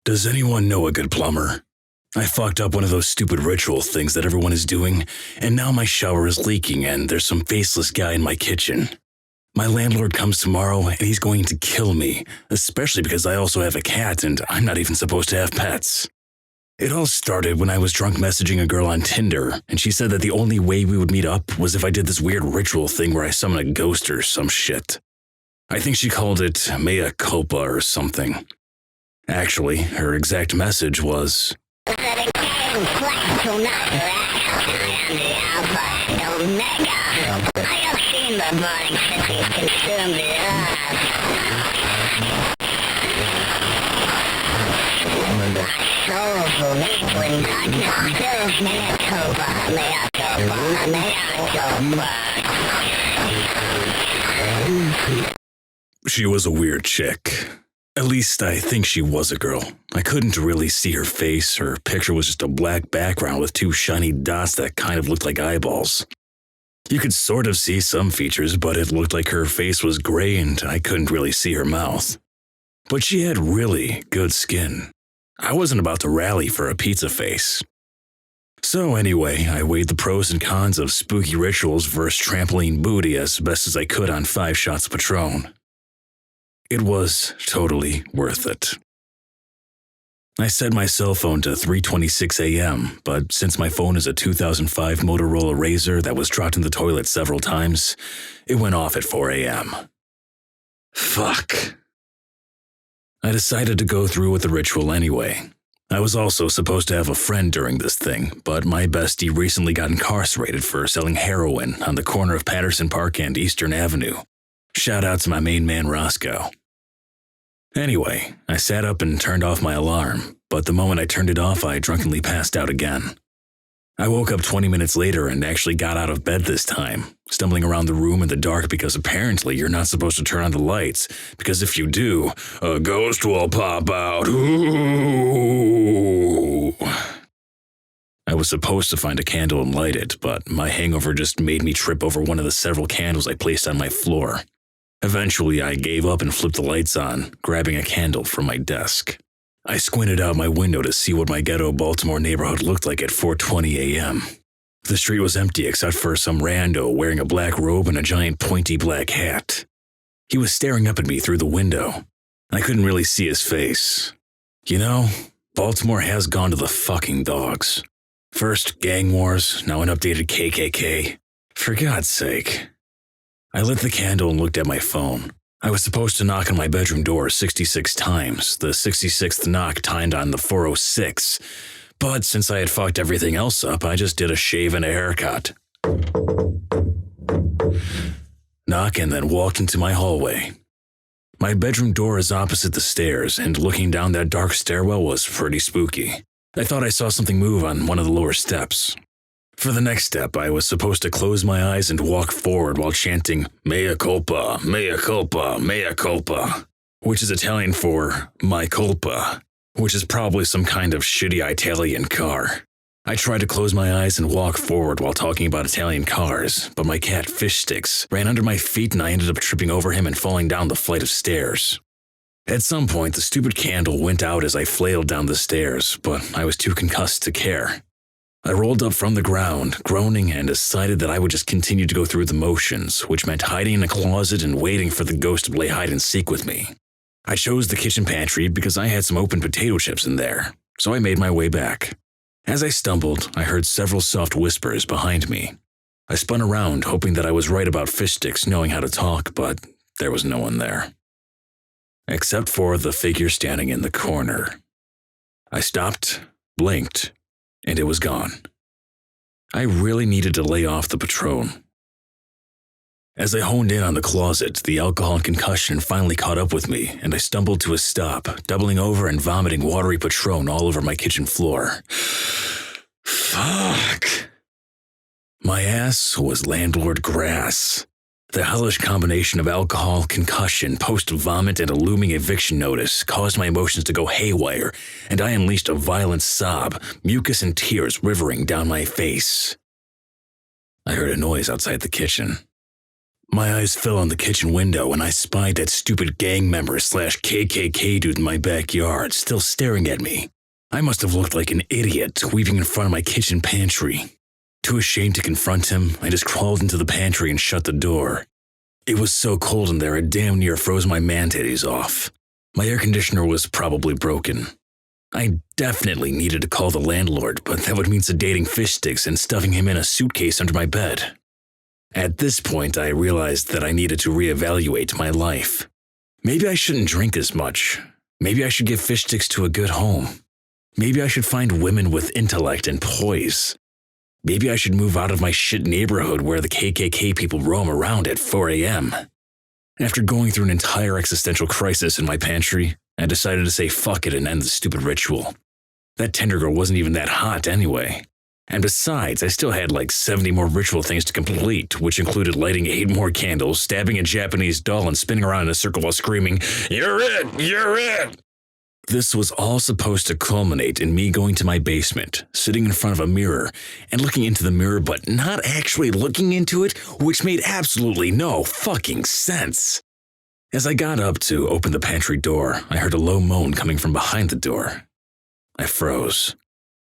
Does anyone know a good plumber? I fucked up one of those stupid ritual things that everyone is doing, and now my shower is leaking and there's some faceless guy in my kitchen. My landlord comes tomorrow and he's going to kill me, especially because I also have a cat and I'm not even supposed to have pets. It all started when I was drunk messaging a girl on Tinder, and she said that the only way we would meet up was if I did this weird ritual thing where I summon a ghost or some shit. I think she called it mea culpa or something. Actually, her exact message was, she was a weird chick. At least I think she was a girl. I couldn't really see her face. Her picture was just a black background with two shiny dots that kind of looked like eyeballs. You could sort of see some features, but it looked like her face was gray and I couldn't really see her mouth. But she had really good skin. I wasn't about to rally for a pizza face. So anyway, I weighed the pros and cons of spooky rituals versus trampoline booty as best as I could on 5 shots of Patron. It was totally worth it. I set my cell phone to 3:26 a.m., but since my phone is a 2005 Motorola Razr that was dropped in the toilet several times, it went off at 4 a.m. Fuck. I decided to go through with the ritual anyway. I was also supposed to have a friend during this thing, but my bestie recently got incarcerated for selling heroin on the corner of Patterson Park and Eastern Avenue. Shout out to my main man Roscoe. Anyway, I sat up and turned off my alarm, but the moment I turned it off, I drunkenly passed out again. I woke up 20 minutes later and actually got out of bed this time, stumbling around the room in the dark because apparently you're not supposed to turn on the lights, because if you do, a ghost will pop out. Ooh. I was supposed to find a candle and light it, but my hangover just made me trip over one of the several candles I placed on my floor. Eventually, I gave up and flipped the lights on, grabbing a candle from my desk. I squinted out my window to see what my ghetto Baltimore neighborhood looked like at 4:20 a.m. The street was empty except for some rando wearing a black robe and a giant pointy black hat. He was staring up at me through the window. I couldn't really see his face. You know, Baltimore has gone to the fucking dogs. First gang wars, now an updated KKK. For God's sake. I lit the candle and looked at my phone. I was supposed to knock on my bedroom door 66 times, the 66th knock timed on the 406. But since I had fucked everything else up, I just did a shave and a haircut. Knock and then walked into my hallway. My bedroom door is opposite the stairs, and looking down that dark stairwell was pretty spooky. I thought I saw something move on one of the lower steps. For the next step, I was supposed to close my eyes and walk forward while chanting, mea culpa, mea culpa, mea culpa, which is Italian for my culpa, which is probably some kind of shitty Italian car. I tried to close my eyes and walk forward while talking about Italian cars, but my cat Fish Sticks ran under my feet and I ended up tripping over him and falling down the flight of stairs. At some point, the stupid candle went out as I flailed down the stairs, but I was too concussed to care. I rolled up from the ground, groaning, and decided that I would just continue to go through the motions, which meant hiding in a closet and waiting for the ghost to play hide and seek with me. I chose the kitchen pantry because I had some open potato chips in there, so I made my way back. As I stumbled, I heard several soft whispers behind me. I spun around, hoping that I was right about Fish Sticks knowing how to talk, but there was no one there. Except for the figure standing in the corner. I stopped, blinked, and it was gone. I really needed to lay off the Patron. As I honed in on the closet, the alcohol and concussion finally caught up with me, and I stumbled to a stop, doubling over and vomiting watery Patron all over my kitchen floor. Fuck. My ass was landlord grass. The hellish combination of alcohol, concussion, post-vomit, and a looming eviction notice caused my emotions to go haywire, and I unleashed a violent sob, mucus and tears rivering down my face. I heard a noise outside the kitchen. My eyes fell on the kitchen window and I spied that stupid gang member / KKK dude in my backyard still staring at me. I must have looked like an idiot weeping in front of my kitchen pantry. Too ashamed to confront him, I just crawled into the pantry and shut the door. It was so cold in there it damn near froze my man-titties off. My air conditioner was probably broken. I definitely needed to call the landlord, but that would mean sedating fish sticks and stuffing him in a suitcase under my bed. At this point, I realized that I needed to reevaluate my life. Maybe I shouldn't drink as much. Maybe I should give fish sticks to a good home. Maybe I should find women with intellect and poise. Maybe I should move out of my shit neighborhood where the KKK people roam around at 4 a.m. After going through an entire existential crisis in my pantry, I decided to say fuck it and end the stupid ritual. That Tinder girl wasn't even that hot anyway. And besides, I still had like 70 more ritual things to complete, which included lighting 8 more candles, stabbing a Japanese doll, and spinning around in a circle while screaming, "You're it! You're it!" This was all supposed to culminate in me going to my basement, sitting in front of a mirror, and looking into the mirror but not actually looking into it, which made absolutely no fucking sense. As I got up to open the pantry door, I heard a low moan coming from behind the door. I froze.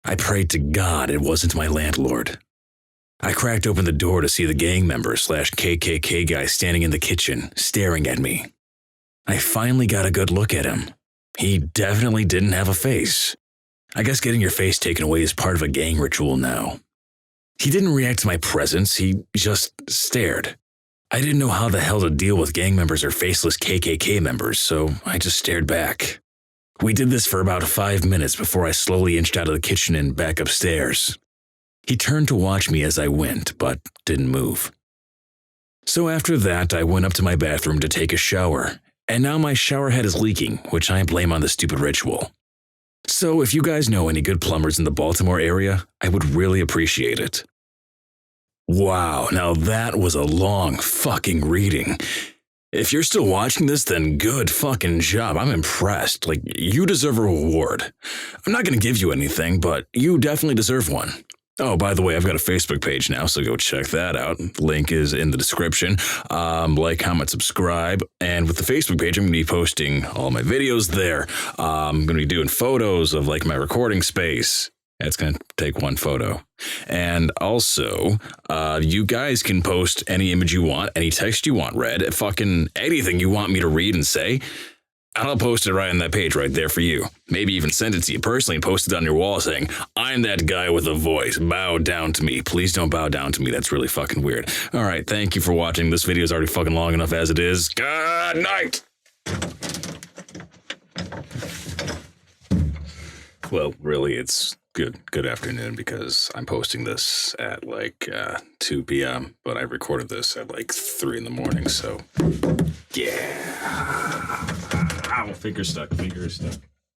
I prayed to God it wasn't my landlord. I cracked open the door to see the gang member / KKK guy standing in the kitchen, staring at me. I finally got a good look at him. He definitely didn't have a face. I guess getting your face taken away is part of a gang ritual now. He didn't react to my presence, he just stared. I didn't know how the hell to deal with gang members or faceless KKK members, so I just stared back. We did this for about 5 minutes before I slowly inched out of the kitchen and back upstairs. He turned to watch me as I went, but didn't move. So after that, I went up to my bathroom to take a shower, and now my shower head is leaking, which I blame on the stupid ritual. So if you guys know any good plumbers in the Baltimore area, I would really appreciate it. Wow, now that was a long fucking reading. If you're still watching this, then good fucking job. I'm impressed. Like, you deserve a reward. I'm not gonna give you anything, but you definitely deserve one. Oh, by the way, I've got a Facebook page now, so go check that out. Link is in the description. Like, comment, subscribe. And with the Facebook page, I'm going to be posting all my videos there. I'm going to be doing photos of, like, my recording space. It's going to take one photo. And also, you guys can post any image you want, any text you want read, fucking anything you want me to read and say. And I'll post it right on that page right there for you. Maybe even send it to you personally and post it on your wall saying, "I'm that guy with a voice. Bow down to me." Please don't bow down to me. That's really fucking weird. All right, thank you for watching. This video is already fucking long enough as it is. Good night. Well, really, it's good afternoon because I'm posting this at like 2 p.m., but I recorded this at like 3 in the morning, so yeah. Ow, finger stuck.